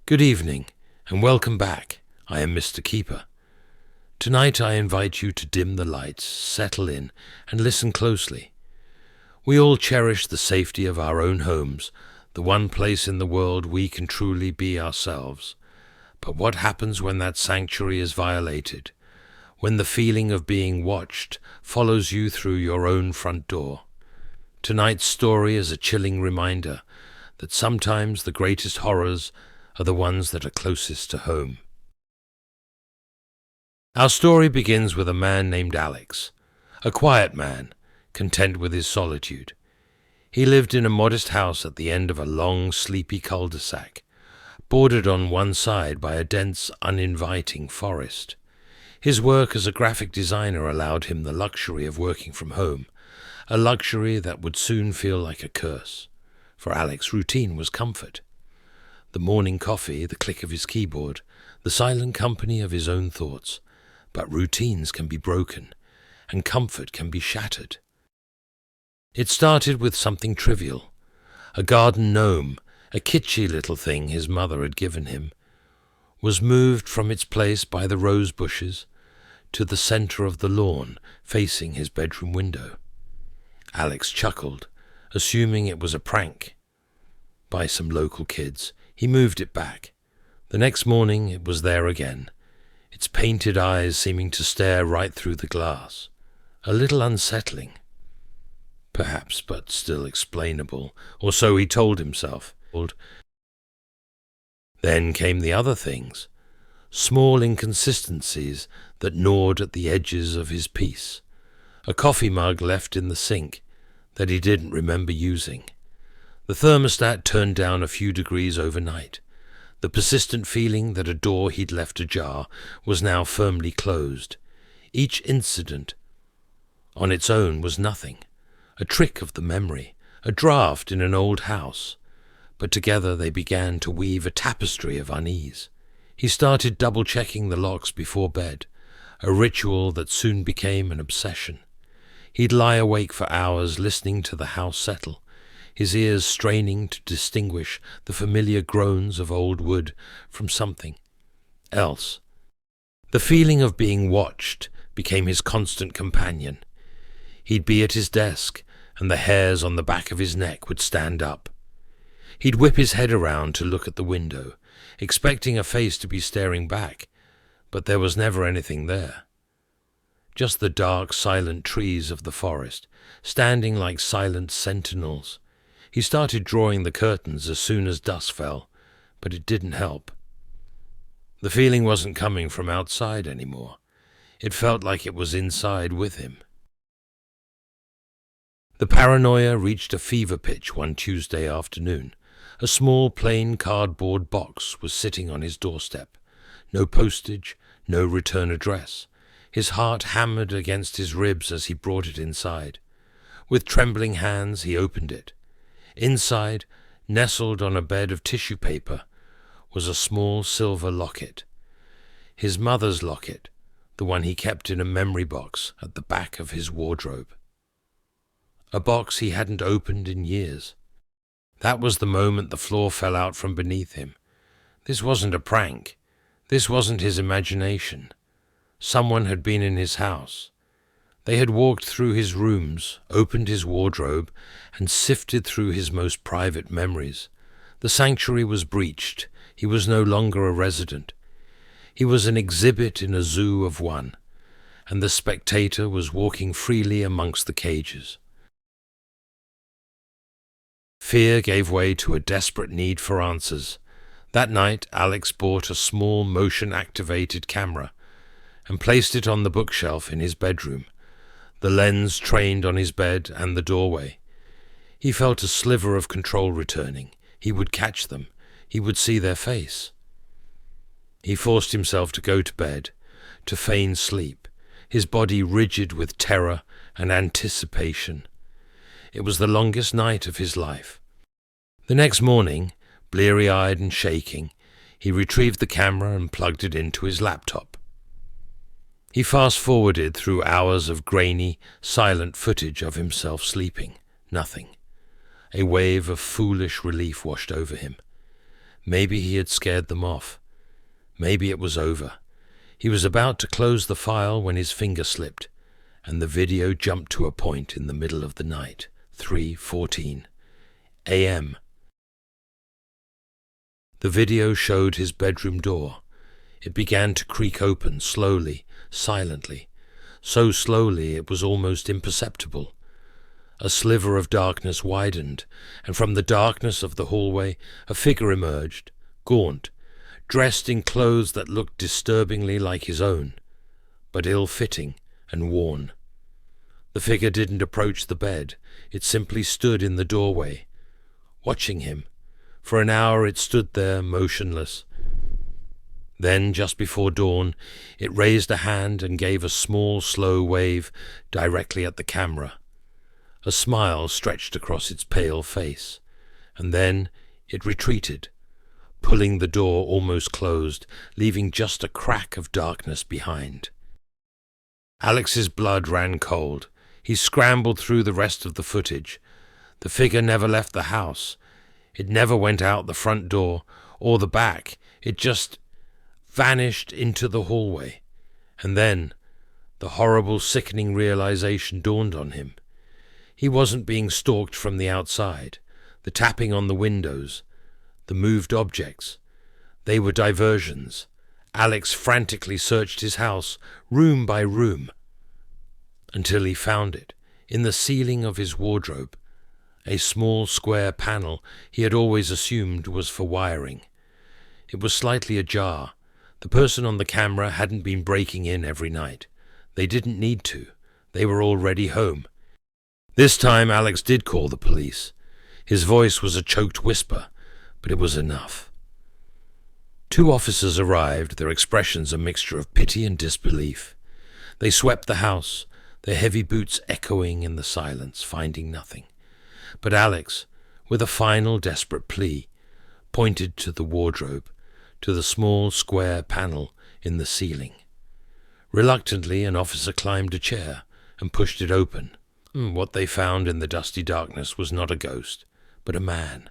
Good evening, and welcome back. I am Mr. Keeper. Tonight I invite you to dim the lights, settle in, and listen closely. We all cherish the safety of our own homes, the one place in the world we can truly be ourselves. But what happens when that sanctuary is violated? When the feeling of being watched follows you through your own front door? Tonight's story is a chilling reminder that sometimes the greatest horrors are the ones that are closest to home. Our story begins with a man named Alex, a quiet man, content with his solitude. He lived in a modest house at the end of a long, sleepy cul-de-sac, bordered on one side by a dense, uninviting forest. His work as a graphic designer allowed him the luxury of working from home, a luxury that would soon feel like a curse. For Alex, routine was comfort. The morning coffee, the click of his keyboard, the silent company of his own thoughts. But routines can be broken, and comfort can be shattered. It started with something trivial. A garden gnome, a kitschy little thing his mother had given him, was moved from its place by the rose bushes to the center of the lawn facing his bedroom window. Alex chuckled, assuming it was a prank by some local kids. He moved it back. The next morning it was there again, its painted eyes seeming to stare right through the glass. A little unsettling, perhaps, but still explainable, or so he told himself. Then came the other things, small inconsistencies that gnawed at the edges of his peace. A coffee mug left in the sink that he didn't remember using. The thermostat turned down a few degrees overnight. The persistent feeling that a door he'd left ajar was now firmly closed. Each incident on its own was nothing, a trick of the memory, a draft in an old house. But together they began to weave a tapestry of unease. He started double-checking the locks before bed, a ritual that soon became an obsession. He'd lie awake for hours listening to the house settle, his ears straining to distinguish the familiar groans of old wood from something else. The feeling of being watched became his constant companion. He'd be at his desk, and the hairs on the back of his neck would stand up. He'd whip his head around to look at the window, expecting a face to be staring back, but there was never anything there. Just the dark, silent trees of the forest, standing like silent sentinels. He started drawing the curtains as soon as dusk fell, but it didn't help. The feeling wasn't coming from outside anymore. It felt like it was inside with him. The paranoia reached a fever pitch one Tuesday afternoon. A small, plain cardboard box was sitting on his doorstep. No postage, no return address. His heart hammered against his ribs as he brought it inside. With trembling hands he opened it. Inside, nestled on a bed of tissue paper, was a small silver locket. His mother's locket, the one he kept in a memory box at the back of his wardrobe. A box he hadn't opened in years. That was the moment the floor fell out from beneath him. This wasn't a prank. This wasn't his imagination. Someone had been in his house. They had walked through his rooms, opened his wardrobe, and sifted through his most private memories. The sanctuary was breached. He was no longer a resident. He was an exhibit in a zoo of one, and the spectator was walking freely amongst the cages. Fear gave way to a desperate need for answers. That night, Alex bought a small motion-activated camera and placed it on the bookshelf in his bedroom. The lens trained on his bed and the doorway. He felt a sliver of control returning. He would catch them. He would see their face. He forced himself to go to bed, to feign sleep, his body rigid with terror and anticipation. It was the longest night of his life. The next morning, bleary-eyed and shaking, he retrieved the camera and plugged it into his laptop. He fast-forwarded through hours of grainy, silent footage of himself sleeping. Nothing. A wave of foolish relief washed over him. Maybe he had scared them off. Maybe it was over. He was about to close the file when his finger slipped, and the video jumped to a point in the middle of the night, 3:14 a.m. The video showed his bedroom door. It began to creak open, slowly, silently, so slowly it was almost imperceptible. A sliver of darkness widened, and from the darkness of the hallway a figure emerged, gaunt, dressed in clothes that looked disturbingly like his own, but ill-fitting and worn. The figure didn't approach the bed. It simply stood in the doorway, watching him. For an hour it stood there, motionless. Then, just before dawn, it raised a hand and gave a small, slow wave directly at the camera. A smile stretched across its pale face, and then it retreated, pulling the door almost closed, leaving just a crack of darkness behind. Alex's blood ran cold. He scrambled through the rest of the footage. The figure never left the house. It never went out the front door or the back. It just vanished into the hallway. And then the horrible, sickening realization dawned on him. He wasn't being stalked from the outside. The tapping on the windows, the moved objects, they were diversions. Alex frantically searched his house, room by room, until he found it, in the ceiling of his wardrobe, a small square panel he had always assumed was for wiring. It was slightly ajar. The person on the camera hadn't been breaking in every night. They didn't need to. They were already home. This time Alex did call the police. His voice was a choked whisper, but it was enough. 2 officers arrived, their expressions a mixture of pity and disbelief. They swept the house, their heavy boots echoing in the silence, finding nothing. But Alex, with a final desperate plea, pointed to the wardrobe, to the small square panel in the ceiling. Reluctantly, an officer climbed a chair and pushed it open. What they found in the dusty darkness was not a ghost, but a man,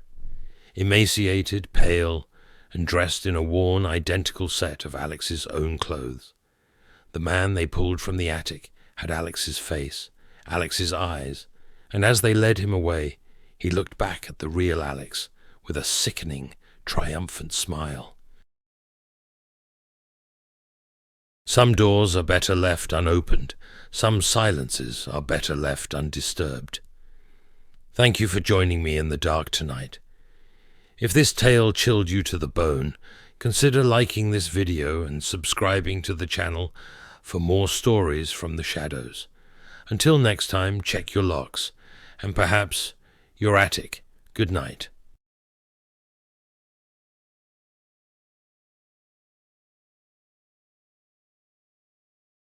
emaciated, pale, and dressed in a worn, identical set of Alex's own clothes. The man they pulled from the attic had Alex's face, Alex's eyes, and as they led him away, he looked back at the real Alex with a sickening, triumphant smile. Some doors are better left unopened. Some silences are better left undisturbed. Thank you for joining me in the dark tonight. If this tale chilled you to the bone, consider liking this video and subscribing to the channel for more stories from the shadows. Until next time, check your locks, and perhaps your attic. Good night.